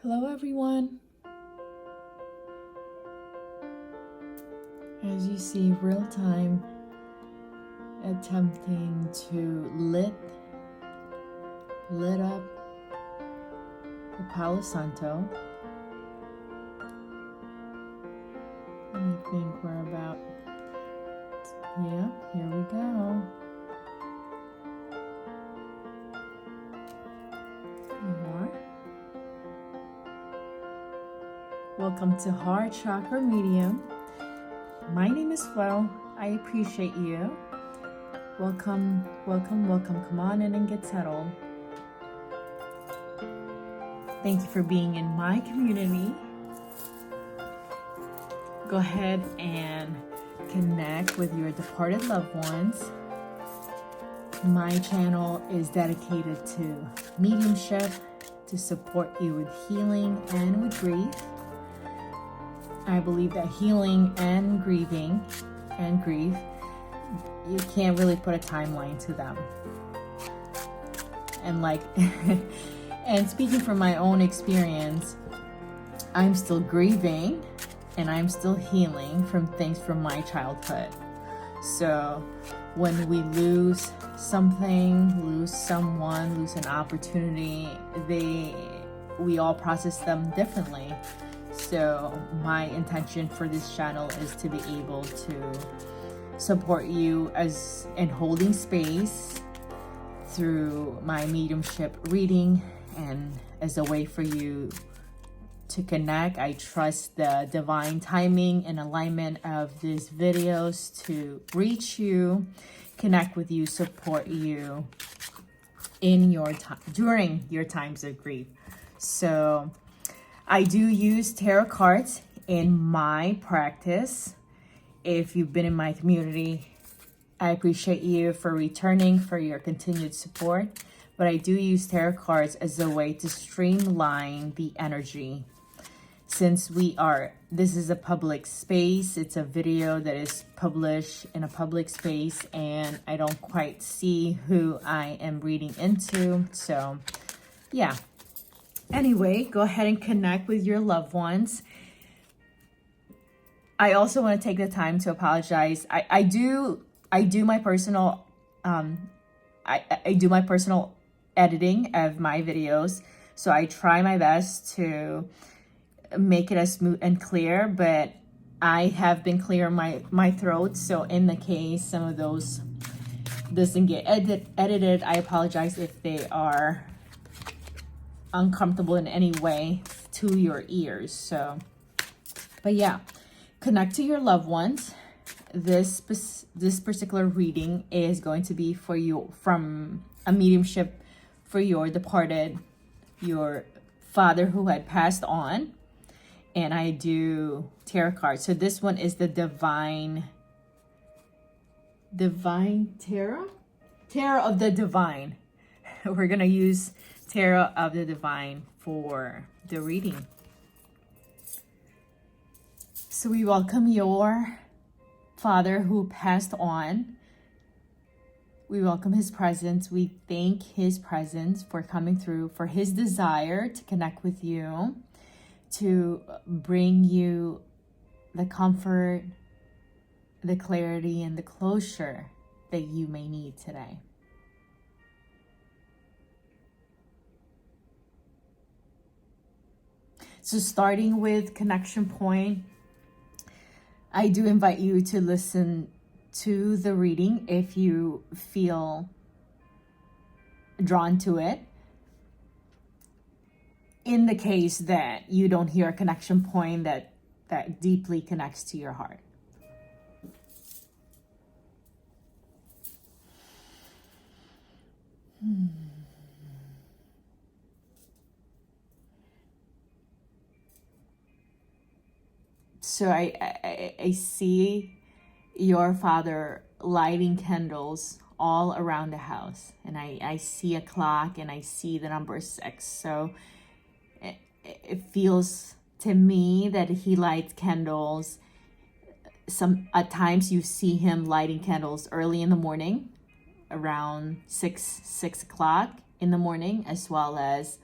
Hello everyone. As you see, real time attempting to lit up the Palo Santo. I think we're about, yeah, here we go. More. Welcome to Heart Chakra Medium. My name is Flo. I appreciate you. Welcome, welcome, welcome. Come on in and get settled. Thank you for being in my community. Go ahead and connect with your departed loved ones. My channel is dedicated to mediumship, to support you with healing and with grief. I believe that healing and grieving and grief, you can't really put a timeline to them. And and speaking from my own experience, I'm still grieving and I'm still healing from things from my childhood. So when we lose something, lose someone, lose an opportunity, we all process them differently. So my intention for this channel is to be able to support you as in holding space through my mediumship reading and as a way for you to connect. I trust the divine timing and alignment of these videos to reach you, connect with you, support you in your time during your times of grief. So I do use tarot cards in my practice. If you've been in my community, I appreciate you for returning, for your continued support. But I do use tarot cards as a way to streamline the energy. Since this is a public space, it's a video that is published in a public space, and I don't quite see who I am reading into. So, yeah. Anyway, go ahead and connect with your loved ones. I also want to take the time to apologize. I do my personal I do my personal editing of my videos, so I try my best to make it as smooth and clear, but I have been clear my throat, so in the case some of those doesn't get edited, I apologize if they are uncomfortable in any way to your ears. So, but yeah, connect to your loved ones. This particular reading is going to be for you from a mediumship for your departed, your father who had passed on. And I do tarot cards. So this one is the divine tarot of the divine. We're gonna use tarot of the divine for the reading. So we welcome your father who passed on. We welcome his presence. We thank his presence for coming through, for his desire to connect with you, to bring you the comfort, the clarity, and the closure that you may need today. So starting with connection point, I do invite you to listen to the reading if you feel drawn to it. In the case that you don't hear a connection point that deeply connects to your heart. So I see your father lighting candles all around the house, and I see a clock and I see the number 6. So it feels to me that he lights candles. At times you see him lighting candles early in the morning, around 6 o'clock in the morning, as well as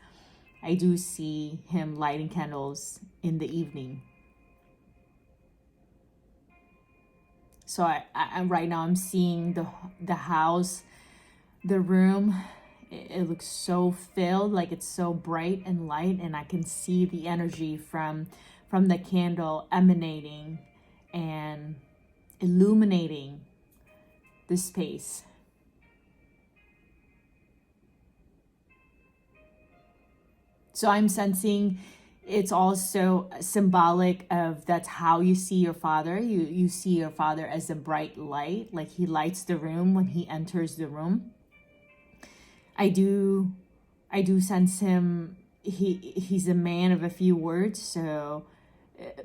I do see him lighting candles in the evening. So I right now I'm seeing the house, the room. It looks so filled, like it's so bright and light, and I can see the energy from the candle emanating and illuminating the space. So I'm sensing it's also symbolic of that's how you see your father. You see your father as a bright light, like he lights the room when he enters the room. I do sense him. He's a man of a few words. So,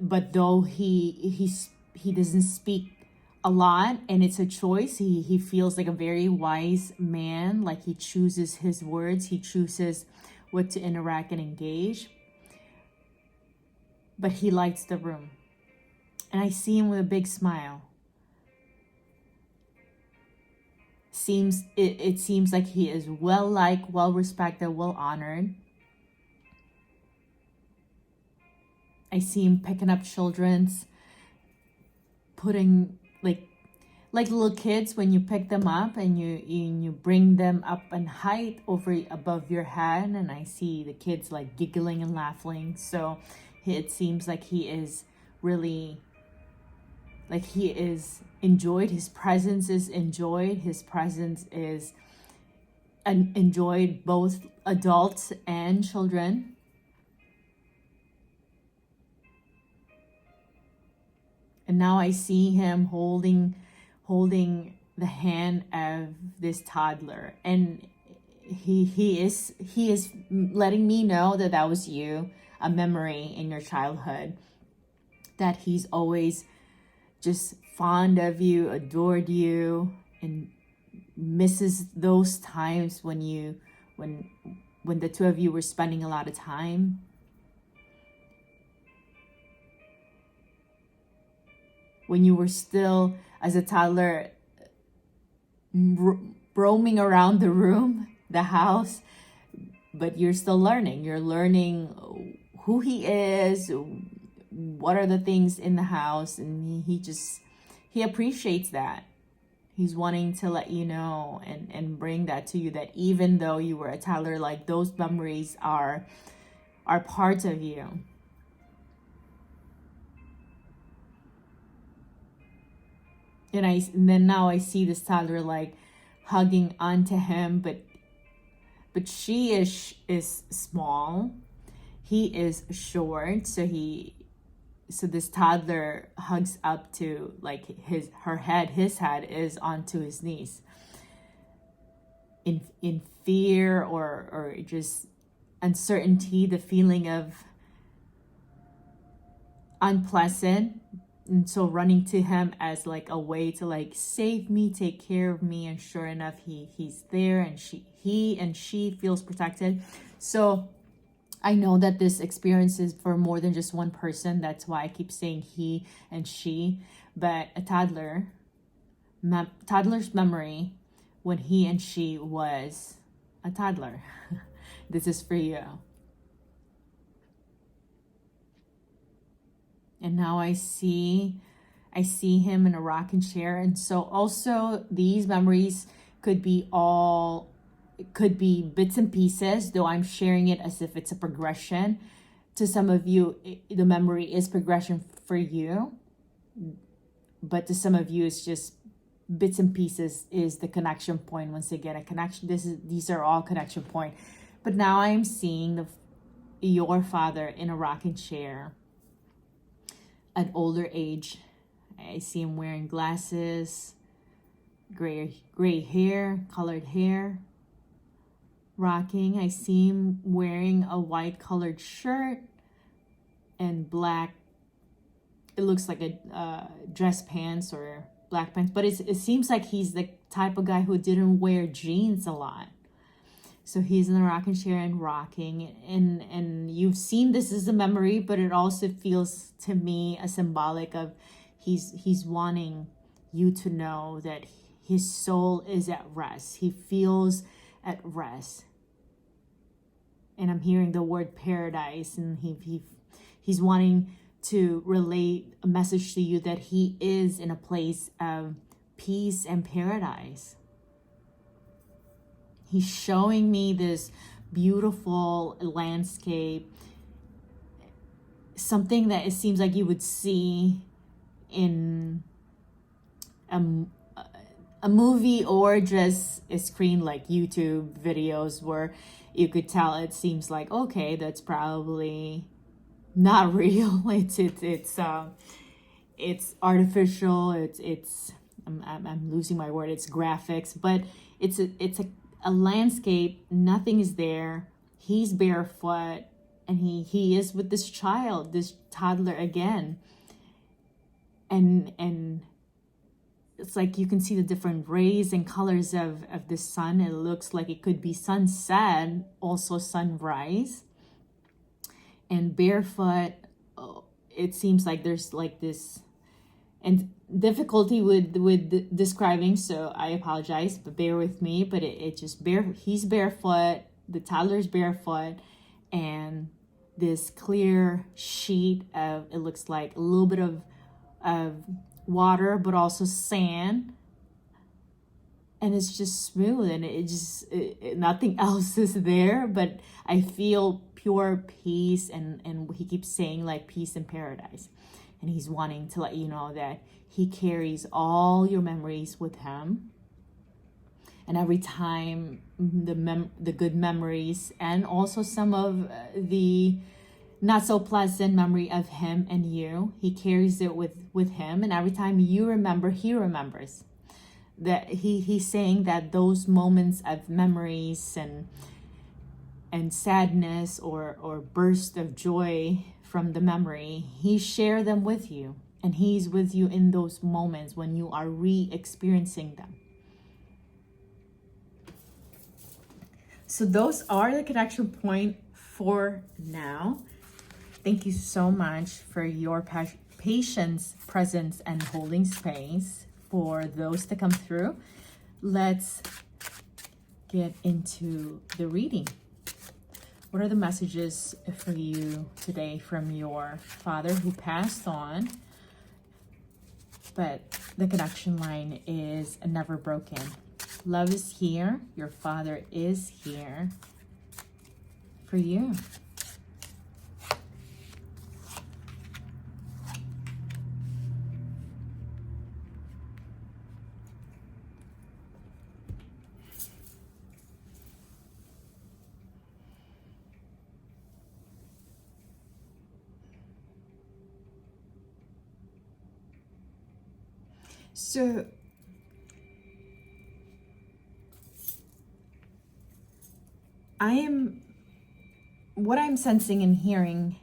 but though he doesn't speak a lot, and it's a choice. He feels like a very wise man. Like he chooses his words. He chooses what to interact and engage. But he lights the room, and I see him with a big smile. It seems like he is well liked, well respected, well honored. I see him picking up children's, putting like little kids when you pick them up and you bring them up in height above your head, and I see the kids like giggling and laughing. So it seems like he is really, like he is enjoyed. His presence is enjoyed. His presence is enjoyed, both adults and children. And now I see him holding the hand of this toddler, and he is letting me know that was you, a memory in your childhood, that he's always just fond of you, adored you, and misses those times when the two of you were spending a lot of time. When you were still, as a toddler, roaming around the room, the house, but you're still learning. You're learning who he is, what are the things in the house, and he appreciates that. He's wanting to let you know and bring that to you, that even though you were a toddler, like those memories are parts of you. And then now I see this toddler like hugging onto him, but she is small. He is short, so this toddler hugs up to like his head is onto his knees. In fear or just uncertainty, the feeling of unpleasant. And so running to him as like a way to like save me, take care of me, and sure enough, he's there, and she feels protected. So I know that this experience is for more than just one person. That's why I keep saying he and she. But a toddler's memory when he and she was a toddler. This is for you. And now I see him in a rocking chair. And so also these memories could be bits and pieces, though I'm sharing it as if it's a progression. To some of you, the memory is progression for you. But to some of you, it's just bits and pieces is the connection point. Once again, a connection. These are all connection point. But now I am seeing your father in a rocking chair. At older age. I see him wearing glasses, gray hair, colored hair, rocking. I see him wearing a white colored shirt and black, it looks like a dress pants or black pants, but it seems like he's the type of guy who didn't wear jeans a lot. So he's in the rocking chair and rocking, and you've seen this as a memory, but it also feels to me a symbolic of he's wanting you to know that his soul is at rest. He feels at rest. and I'm hearing the word paradise, and he's wanting to relate a message to you that he is in a place of peace and paradise. He's showing me this beautiful landscape, something that it seems like you would see in a movie or just a screen, like YouTube videos, where you could tell it seems like, okay, that's probably not real. It's artificial. I'm losing my word. It's graphics, but it's a landscape. Nothing is there. He's barefoot, and he is with this child, this toddler again, and it's like you can see the different rays and colors of the sun. It looks like it could be sunset, also sunrise. And barefoot, it seems like there's like this, and difficulty with describing, so I apologize, but bear with me. But it just he's barefoot, the toddler's barefoot, and this clear sheet of, it looks like a little bit of water, but also sand, and it's just smooth, and nothing else is there, but I feel pure peace, and he keeps saying like peace and paradise, and he's wanting to let you know that he carries all your memories with him, and every time the good memories, and also some of the not so pleasant memory of him and you, he carries it with him, and every time you remember, he remembers. That he's saying that those moments of memories and sadness or burst of joy from the memory, he shared them with you, and he's with you in those moments when you are re-experiencing them. So those are the connection point for now. Thank you so much for your patience, presence, and holding space for those to come through. Let's get into the reading. What are the messages for you today from your father who passed on, but the connection line is never broken? Love is here. Your father is here for you. So what I'm sensing and hearing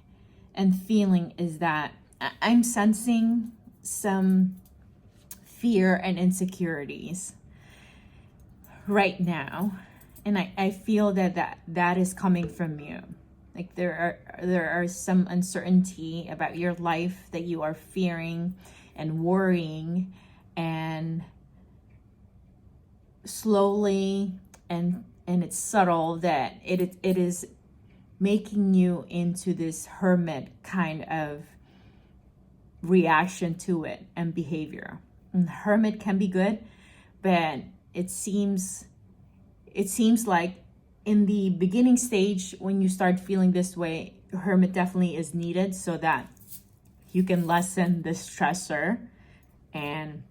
and feeling is that I'm sensing some fear and insecurities right now. And I feel that is coming from you. Like there are some uncertainty about your life that you are fearing and worrying, and slowly and it's subtle that it is making you into this hermit kind of reaction to it and behavior. And hermit can be good, but it seems like in the beginning stage, when you start feeling this way, hermit definitely is needed so that you can lessen the stressor and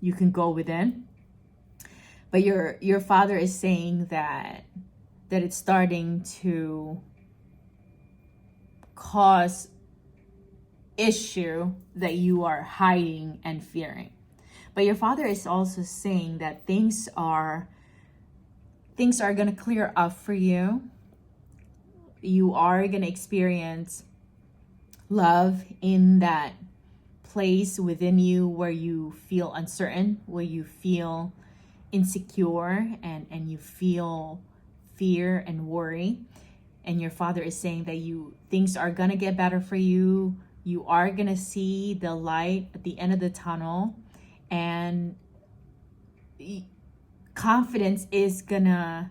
you can go within. But your father is saying that it's starting to cause issue that you are hiding and fearing. But your father is also saying that things are going to clear up for you. You are going to experience love in that place within you where you feel uncertain, where you feel insecure, and you feel fear and worry. And your father is saying that things are going to get better for you. You are going to see the light at the end of the tunnel, and confidence is gonna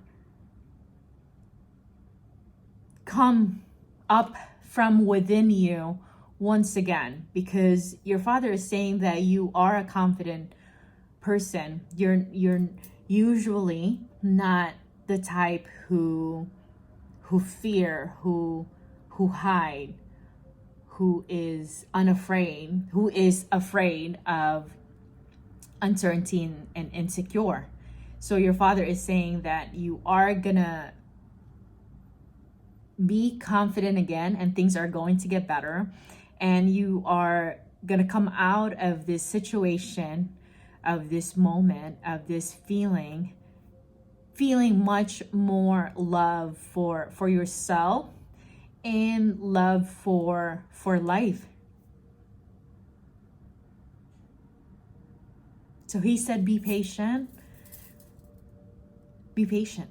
come up from within you once again, because your Father is saying that you are a confident person. You're usually not the type who fear, who hide, who is unafraid, who is afraid of uncertainty and insecure. So your Father is saying that you are gonna be confident again, and things are going to get better, and you are gonna come out of this situation, of this moment, of this feeling much more love for yourself and love for life. So he said, be patient. Be patient.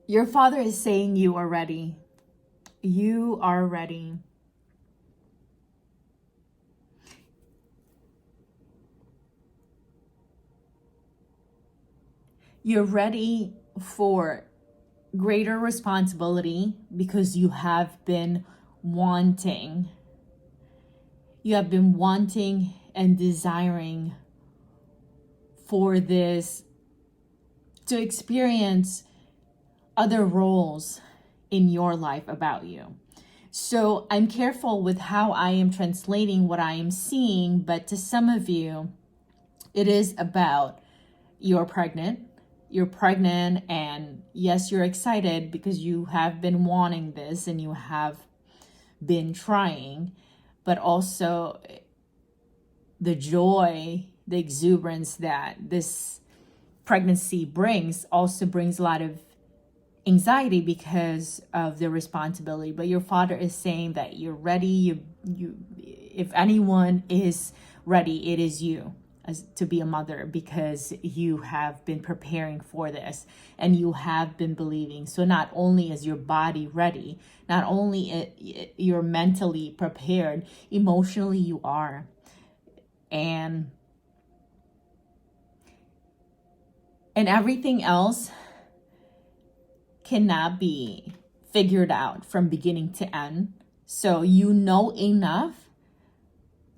Your Father is saying you are ready. You are ready. You're ready for greater responsibility because you have been wanting. You have been wanting and desiring for this, to experience other roles in your life about you. So I'm careful with how I am translating what I am seeing, but to some of you, it is about you're pregnant, and yes, you're excited because you have been wanting this and you have been trying, but also the joy, the exuberance that this pregnancy brings also brings a lot of anxiety because of the responsibility. But your Father is saying that you're ready. You if anyone is ready, it is you, as to be a mother, because you have been preparing for this and you have been believing. So not only is your body ready, not only you're mentally prepared, emotionally you are. And everything else cannot be figured out from beginning to end. So you know enough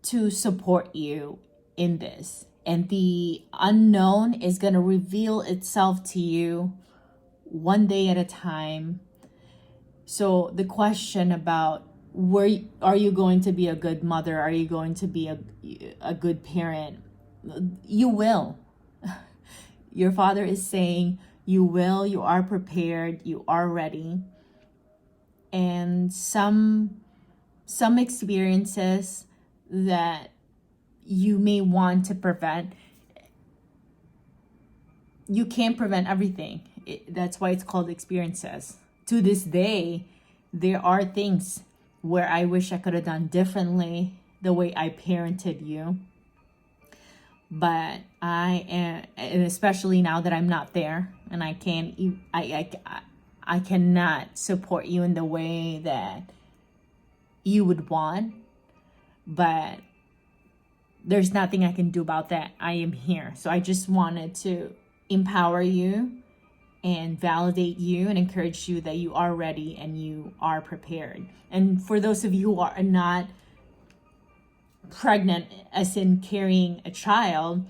to support you in this. And the unknown is going to reveal itself to you one day at a time. So the question about are you going to be a good mother? Are you going to be a good parent? You will. Your Father is saying you will, you are prepared, you are ready. And some experiences that you may want to prevent, you can't prevent everything. That's why it's called experiences. To this day, there are things where I wish I could have done differently, the way I parented you. But I am, and especially now that I'm not there, and I cannot support you in the way that you would want. But there's nothing I can do about that. I am here. So I just wanted to empower you and validate you and encourage you that you are ready and you are prepared. And for those of you who are not pregnant, as in carrying a child,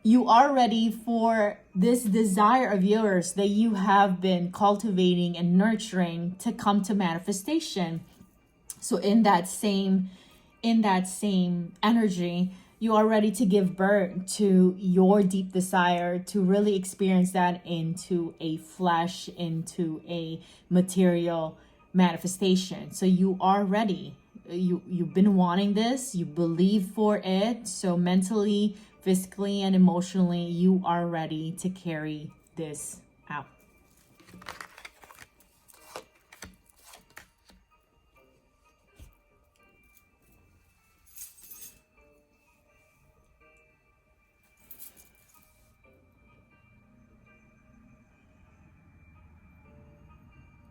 you are ready for this desire of yours that you have been cultivating and nurturing to come to manifestation. So in that same energy, you are ready to give birth to your deep desire to really experience that into a flesh, into a material manifestation. So you are ready. You've been wanting this, you believe for it. So mentally, physically, and emotionally, you are ready to carry this out.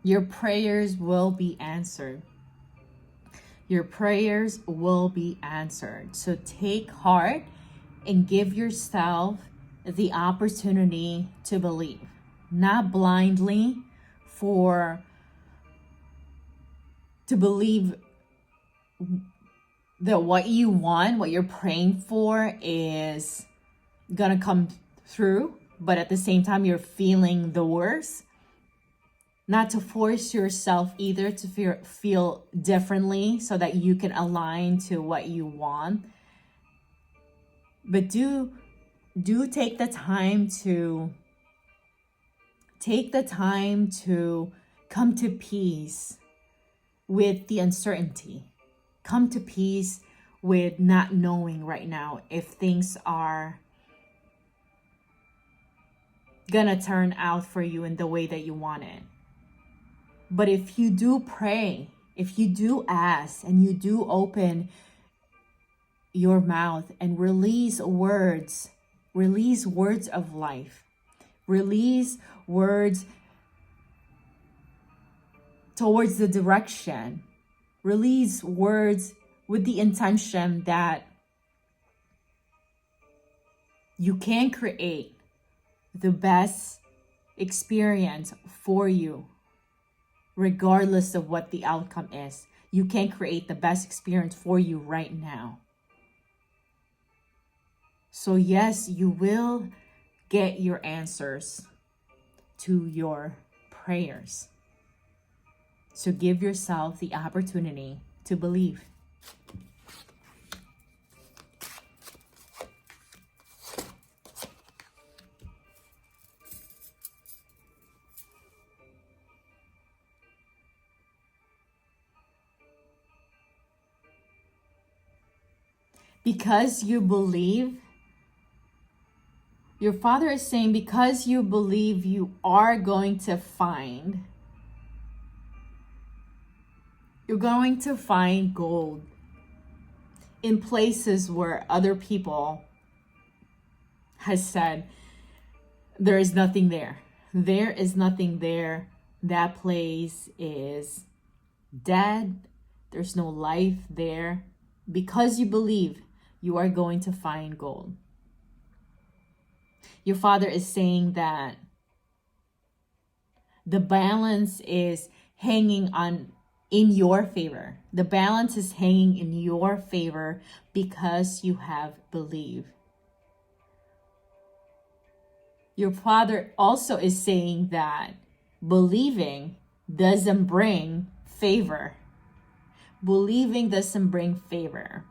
Your prayers will be answered. Your prayers will be answered. So take heart and give yourself the opportunity to believe, not blindly to believe that what you want, what you're praying for is gonna come through, but at the same time you're feeling the worst. Not to force yourself either to feel differently so that you can align to what you want. But do take the time to come to peace with the uncertainty. Come to peace with not knowing right now if things are gonna turn out for you in the way that you want it. But if you do pray, if you do ask, and you do open your mouth and release words of life, release words towards the direction, release words with the intention that you can create the best experience for you, regardless of what the outcome is. You can create the best experience for you right now. So yes, you will get your answers to your prayers. So give yourself the opportunity to believe. Because you believe, your Father is saying, because you believe, you are going to find. You're going to find gold in places where other people has said, there is nothing there. There is nothing there. That place is dead. There's no life there. Because you believe, you are going to find gold. Your Father is saying that the balance is hanging in your favor. The balance is hanging in your favor because you have believed. Your Father also is saying that believing doesn't bring favor. Believing doesn't bring favor.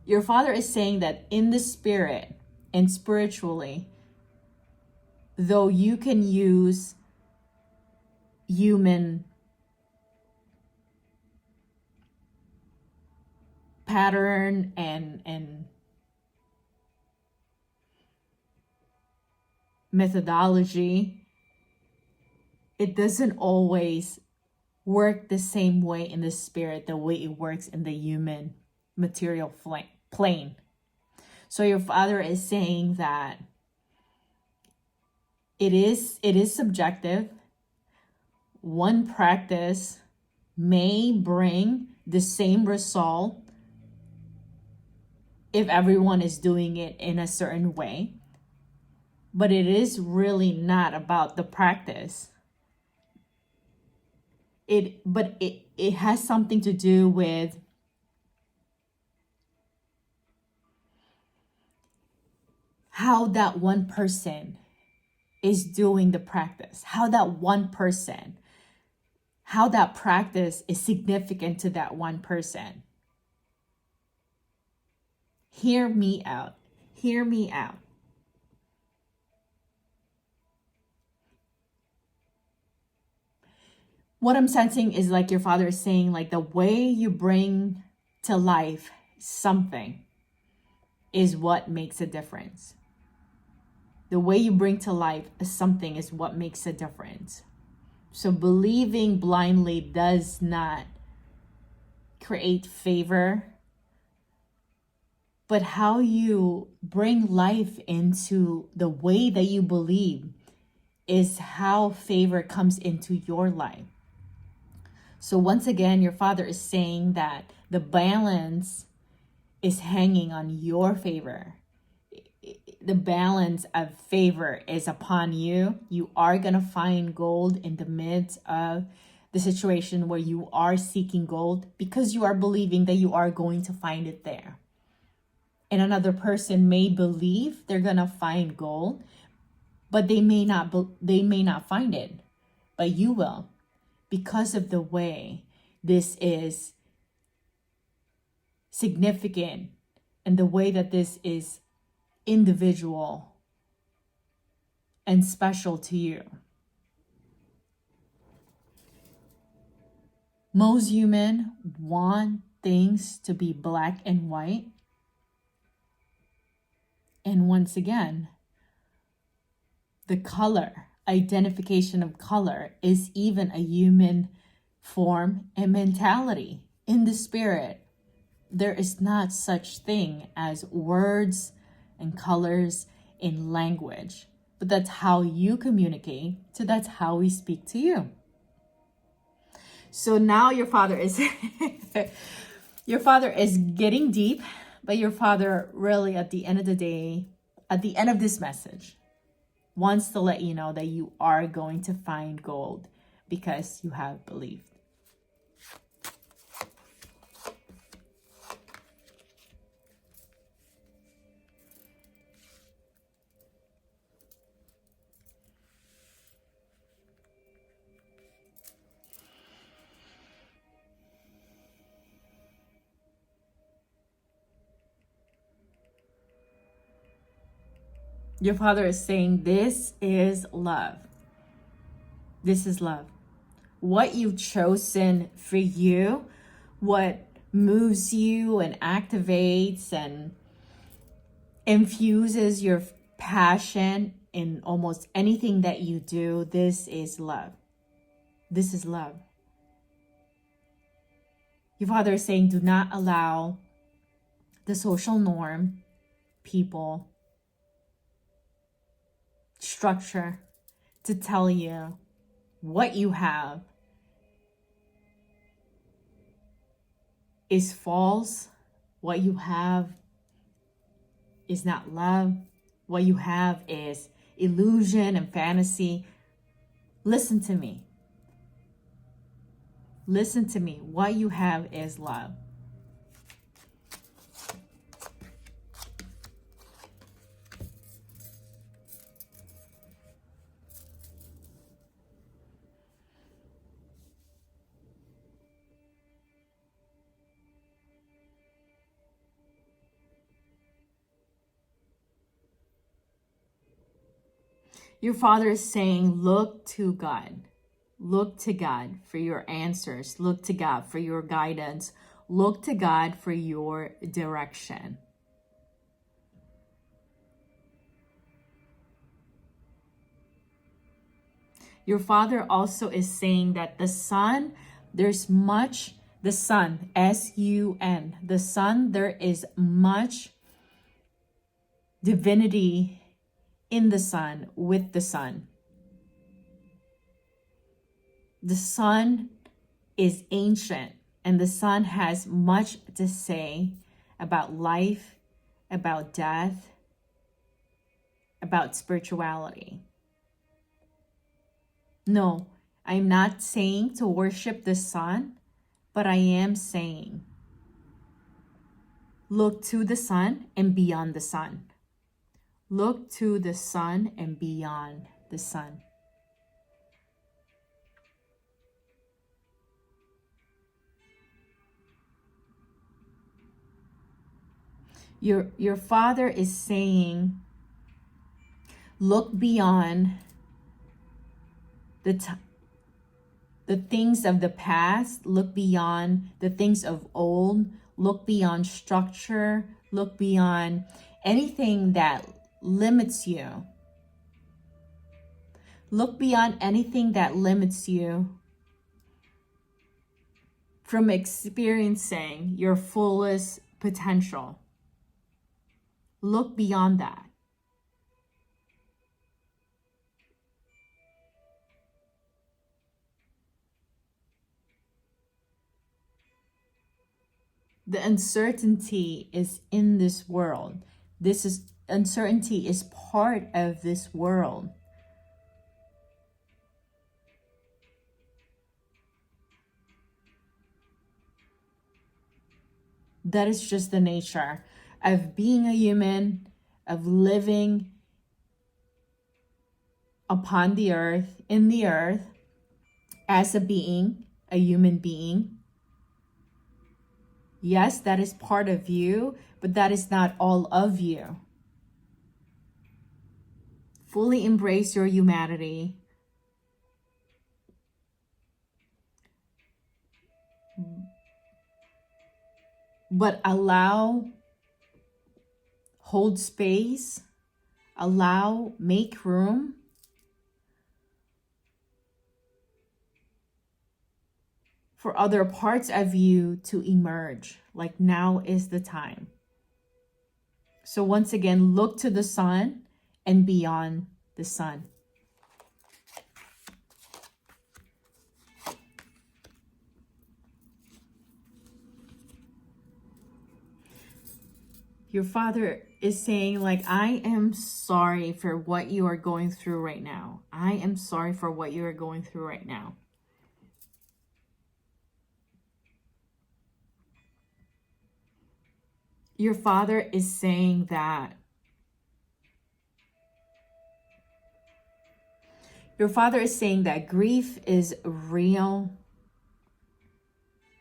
Your Father is saying that in the spirit and spiritually, though you can use human pattern and methodology, it doesn't always work the same way in the spirit the way it works in the human material plane. So your Father is saying that it is subjective. One practice may bring the same result if everyone is doing it in a certain way, but it is really not about the practice. It has something to do with how that one person is doing the practice, how that practice is significant to that one person. Hear me out. Hear me out. What I'm sensing is like your Father is saying, like, the way you bring to life something is what makes a difference. The way you bring to life something is what makes a difference. So believing blindly does not create favor, but how you bring life into the way that you believe is how favor comes into your life. So once again, your Father is saying that the balance is hanging on your favor. The balance of favor is upon you. You are going to find gold in the midst of the situation where you are seeking gold, because you are believing that you are going to find it there. And another person may believe they're going to find gold, but they may not find it, but you will, because of the way this is significant and the way that this is individual and special to you. Most humans want things to be black and white. And once again, the color, identification of color, is even a human form and mentality. In the spirit, there is not such thing as words and colors in language, but that's how you communicate, so that's how we speak to you. So now your Father is your Father is getting deep, but your Father really, at the end of the day, at the end of this message, wants to let you know that you are going to find gold because you have believed. Your Father is saying, this is love. This is love. What you've chosen for you, what moves you and activates and infuses your passion in almost anything that you do, this is love. This is love. Your Father is saying, do not allow the social norm, people, structure to tell you what you have is false. What you have is not love. What you have is illusion and fantasy. Listen to me. Listen to me. What you have is love. Your Father is saying, look to God. Look to God for your answers. Look to God for your guidance. Look to God for your direction. Your Father also is saying that the sun, there's much, the sun, S-U-N, the sun, there is much divinity in the sun, with the sun. The sun is ancient, and the sun has much to say about life, about death, about spirituality. No, I'm not saying to worship the sun, but I am saying look to the sun and beyond the sun. Look to the sun and beyond the sun. Your Father is saying, look beyond the things of the past. Look beyond the things of old. Look beyond structure. Look beyond anything that limits you. Look beyond anything that limits you from experiencing your fullest potential. Look beyond that. The uncertainty is in this world. Uncertainty is part of this world. That is just the nature of being a human, of living upon the earth, in the earth, as a being, a human being. Yes, that is part of you, but that is not all of you. Fully embrace your humanity. But hold space, make room for other parts of you to emerge. Like, now is the time. So once again, look to the sun and beyond the sun. Your Father is saying, like, I am sorry for what you are going through right now. I am sorry for what you are going through right now. Your Father is saying that grief is real.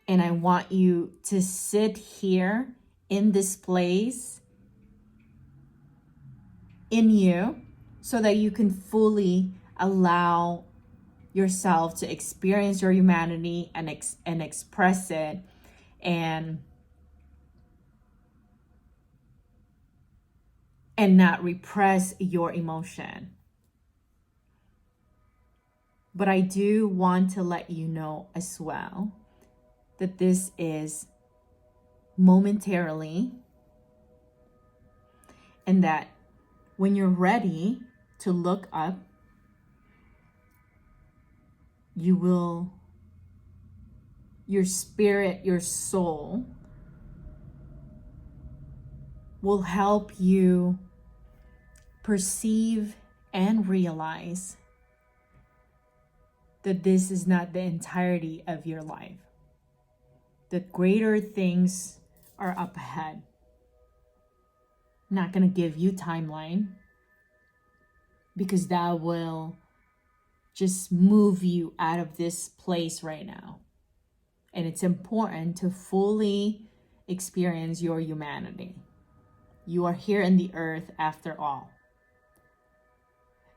And I want you to sit here in this place in you so that you can fully allow yourself to experience your humanity and express it, and not repress your emotion. But I do want to let you know as well that this is momentarily, and that when you're ready to look up, your spirit, your soul will help you perceive and realize that this is not the entirety of your life. That greater things are up ahead. I'm not going to give you timeline, because that will just move you out of this place right now. And it's important to fully experience your humanity. You are here in the earth after all.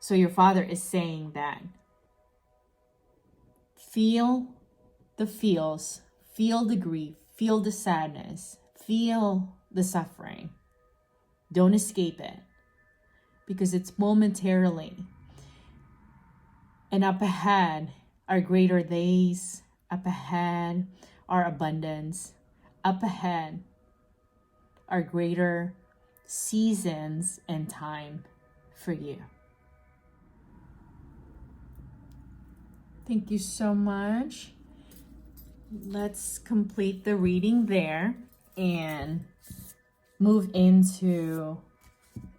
So your Father is saying that feel the feels, feel the grief, feel the sadness, feel the suffering. Don't escape it, because it's momentarily. And up ahead are greater days, up ahead are abundance, up ahead are greater seasons and time for you. Thank you so much. Let's complete the reading there and move into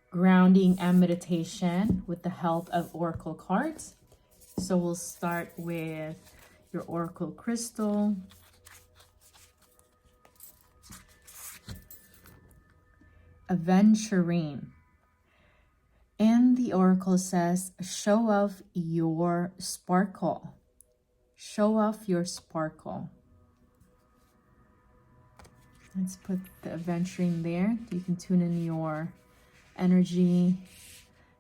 grounding and meditation with the help of oracle cards. So we'll start with your oracle crystal. Aventurine. And the oracle says, show off your sparkle. Show off your sparkle. Let's put the aventurine there. You can tune in your energy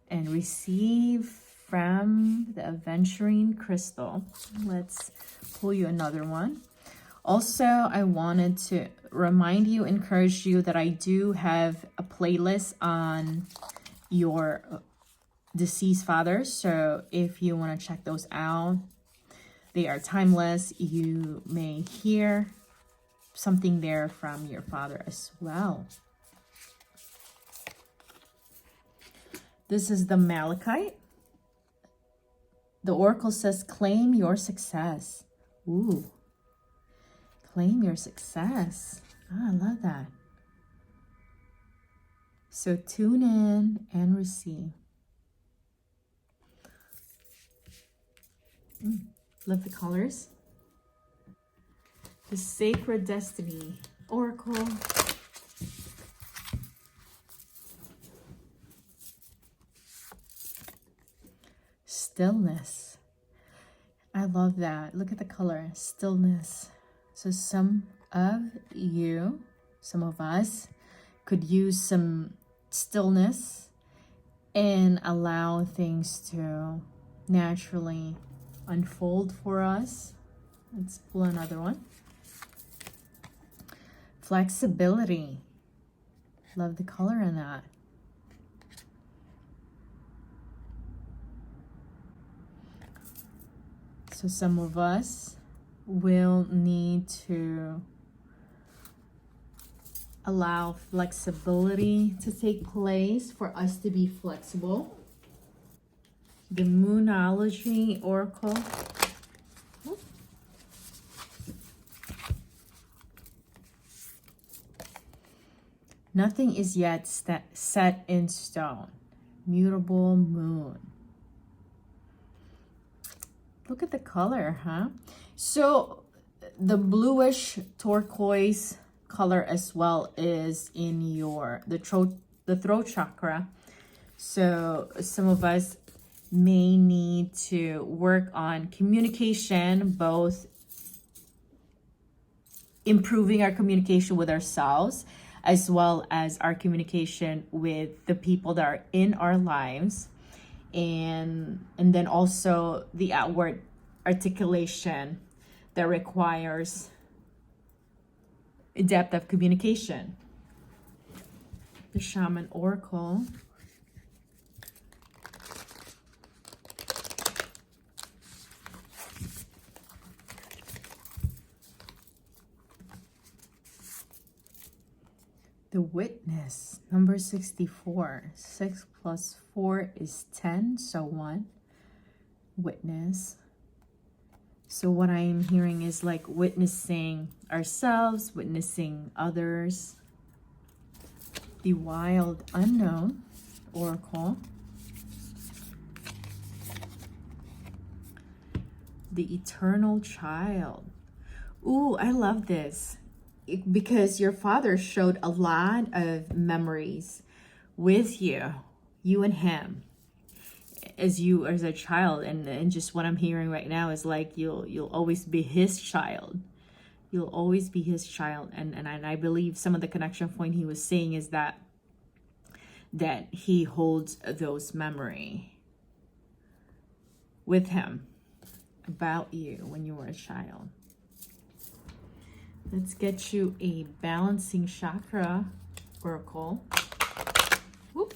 and receive from the aventurine crystal. Let's pull you another one. Also, I wanted to remind you, encourage you that I do have a playlist on your deceased fathers. So if you want to check those out, they are timeless. You may hear something there from your father as well. This is the Malachite. The oracle says, claim your success. Ooh, claim your success. I love that. So tune in and receive. Love the colors. The Sacred Destiny Oracle. Stillness. I love that. Look at the color. Stillness. So some of you, some of us, could use some stillness and allow things to naturally unfold for us. Let's pull another one. Flexibility. Love the color in that. So some of us will need to allow flexibility to take place for us to be flexible. The Moonology Oracle. Nothing is yet set in stone. Mutable moon. Look at the color, huh? So the bluish turquoise color as well is in the throat chakra. So some of us may need to work on communication, both improving our communication with ourselves as well as our communication with the people that are in our lives, and then also the outward articulation that requires a depth of communication. The Shaman Oracle. The Witness, number 64. 6 plus 4 is 10, so 1. Witness. So what I am hearing is like witnessing ourselves, witnessing others. The Wild Unknown Oracle. The Eternal Child. Ooh, I love this. Because your father showed a lot of memories with you and him as a child, and just what I'm hearing right now is like you'll always be his child. You'll always be his child, and I believe some of the connection point he was saying is that he holds those memory with him about you when you were a child. Let's get you a Balancing Chakra Oracle. Whoop.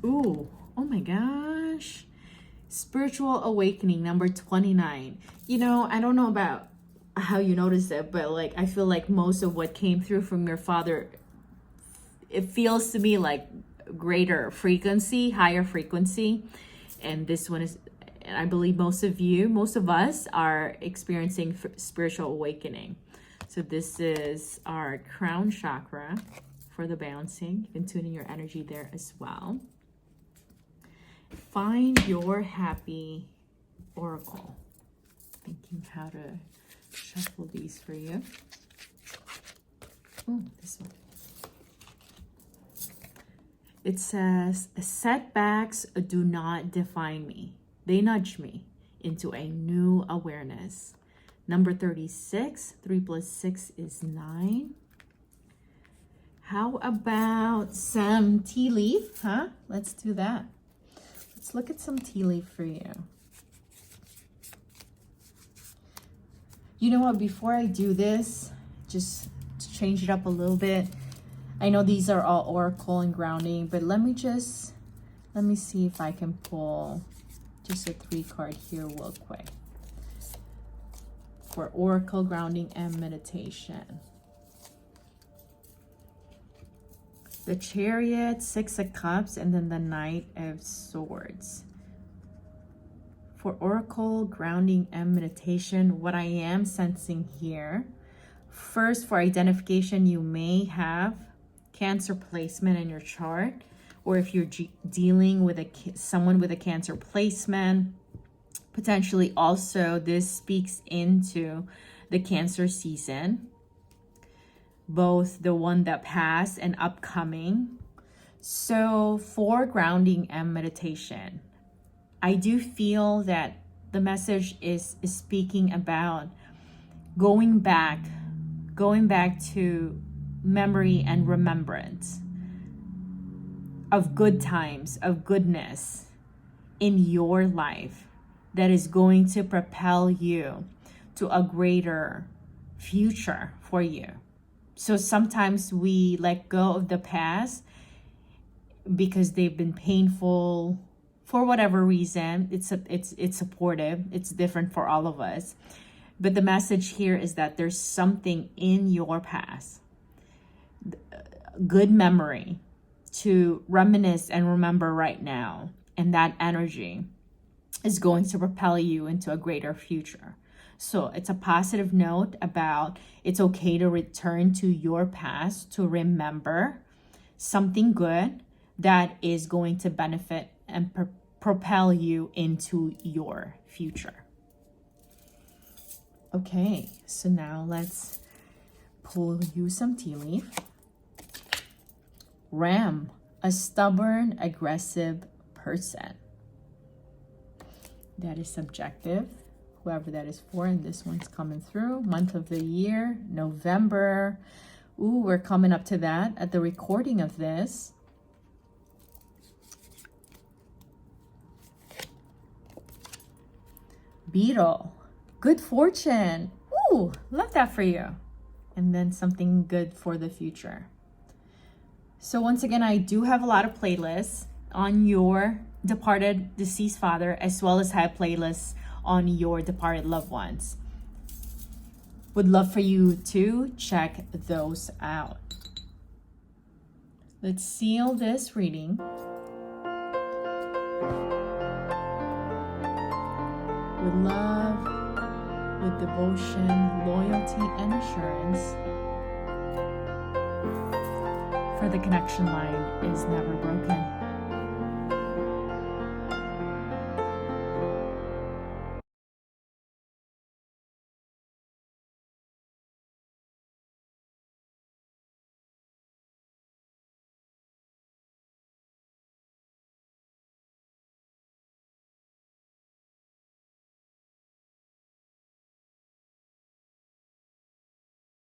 Ooh, oh my gosh. Spiritual Awakening, number 29. You know, I don't know about how you notice it, but like I feel like most of what came through from your father, it feels to me like greater frequency, higher frequency. And this one is, I believe most of us are experiencing spiritual awakening. So this is our crown chakra for the balancing. You can tune in your energy there as well. Find your happy oracle. Thinking how to shuffle these for you. Oh, this one. It says, setbacks do not define me. They nudge me into a new awareness. Number 36, 3 plus 6 is 9. How about some tea leaf, huh? Let's do that. Let's look at some tea leaf for you. You know what, before I do this, just to change it up a little bit, I know these are all oracle and grounding, but let me see if I can pull just a 3 card here real quick for oracle, grounding, and meditation. The Chariot, 6 of Cups, and then the Knight of Swords For oracle, grounding, and meditation, what I am sensing here, first, for identification, you may have Cancer placement in your chart, or if you're dealing with someone with a Cancer placement, potentially also this speaks into the Cancer season, both the one that passed and upcoming. So for grounding and meditation, I do feel that the message is speaking about going back to memory and remembrance of good times, of goodness in your life that is going to propel you to a greater future for you. So sometimes we let go of the past because they've been painful for whatever reason. It's supportive. It's different for all of us. But the message here is that there's something in your past, good memory to reminisce and remember right now. And that energy is going to propel you into a greater future. So it's a positive note about it's okay to return to your past, to remember something good that is going to benefit and propel you into your future. Okay, so now let's pull you some tea leaf. Ram, a stubborn, aggressive person. That is subjective, whoever that is for, and this one's coming through. Month of the year, November. Ooh, we're coming up to that at the recording of this. Beetle, good fortune. Ooh, love that for you. And then something good for the future. So once again, I do have a lot of playlists on your departed, deceased father, as well as have playlists on your departed loved ones. Would love for you to check those out. Let's seal this reading with love, with devotion, loyalty, and assurance. For the connection line is never broken.